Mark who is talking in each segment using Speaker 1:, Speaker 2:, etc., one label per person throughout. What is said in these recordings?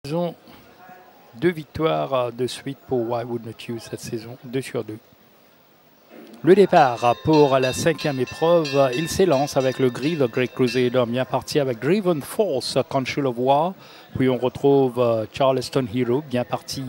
Speaker 1: Saison, 2 victoires de suite pour Why Would Not You cette saison, 2 sur 2. Le départ pour la 5e épreuve, il s'élance avec le gris The Great Crusader, bien parti avec Driven Force, Consul of War. Puis on retrouve Charleston Hero, bien parti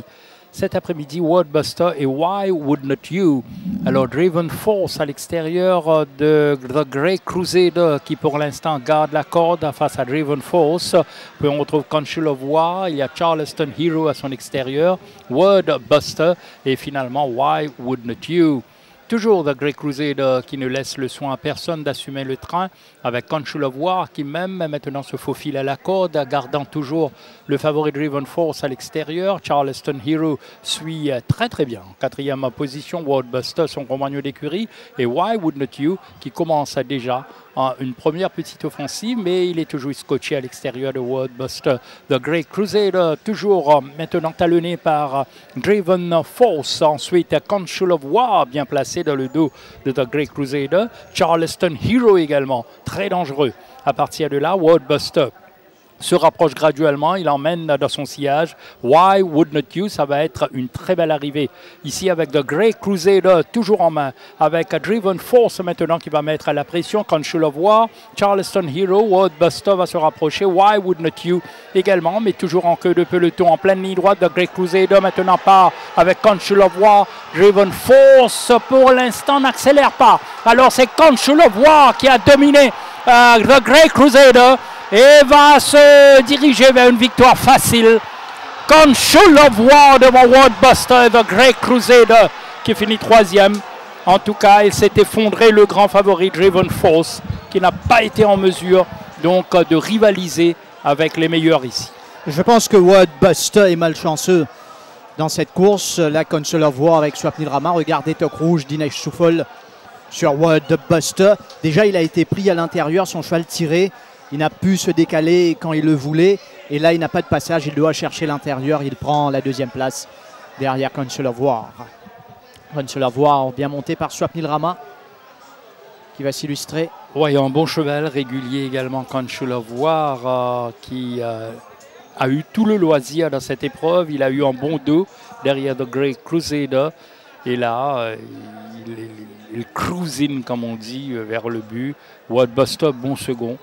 Speaker 1: cet après-midi, Worldbuster et Why Would Not You. Alors Driven Force à l'extérieur de The Great Crusader qui pour l'instant garde la corde face à Driven Force. Puis on retrouve Consul of War, il y a Charleston Hero à son extérieur, Worldbuster et finalement Why Would Not You. Toujours The Great Crusader qui ne laisse le soin à personne d'assumer le train avec Consul of War qui même maintenant se faufile à la corde, gardant toujours le favori Driven Force à l'extérieur. Charleston Hero suit très bien en 4e position. Worldbuster, son compagnon d'écurie, et Why Would Not You qui commence déjà une première petite offensive, mais il est toujours scotché à l'extérieur de Worldbuster. The Great Crusader toujours maintenant talonné par Driven Force. Ensuite Consul of War bien placé dans le dos de The Great Crusader. Charleston Hero également, très dangereux. À partir de là, Worldbuster se rapproche graduellement, il emmène dans son sillage Why Would Not You, ça va être une très belle arrivée. Ici avec The Great Crusader toujours en main, avec Driven Force maintenant qui va mettre à la pression, Consul of War, Charleston Hero, Worldbuster va se rapprocher, Why Would Not You également, mais toujours en queue de peloton, en pleine ligne droite. The Great Crusader maintenant part avec Consul of War, Driven Force pour l'instant n'accélère pas. Alors c'est Consul of War qui a dominé The Great Crusader et va se diriger vers une victoire facile. Consul of War devant Worldbuster et The Great Crusader qui finit 3e. En tout cas, il s'est effondré le grand favori Driven Force qui n'a pas été en mesure donc de rivaliser avec les meilleurs ici.
Speaker 2: Je pense que Worldbuster est malchanceux dans cette course. La Consul of War avec Swapnil Rama. Regardez Toc Rouge, Dinesh Souffol sur Worldbuster. Déjà, il a été pris à l'intérieur, son cheval tiré. Il n'a pu se décaler quand il le voulait. Et là, il n'a pas de passage. Il doit chercher l'intérieur. Il prend la 2e place derrière Consul of War. Consul of War bien monté par Swapnil Rama qui va s'illustrer.
Speaker 1: Oui, un bon cheval régulier également, Consul of War, qui a eu tout le loisir dans cette épreuve. Il a eu un bon dos derrière The Great Crusader. Et là, il cruise in, comme on dit, vers le but. Worldbuster, bon second.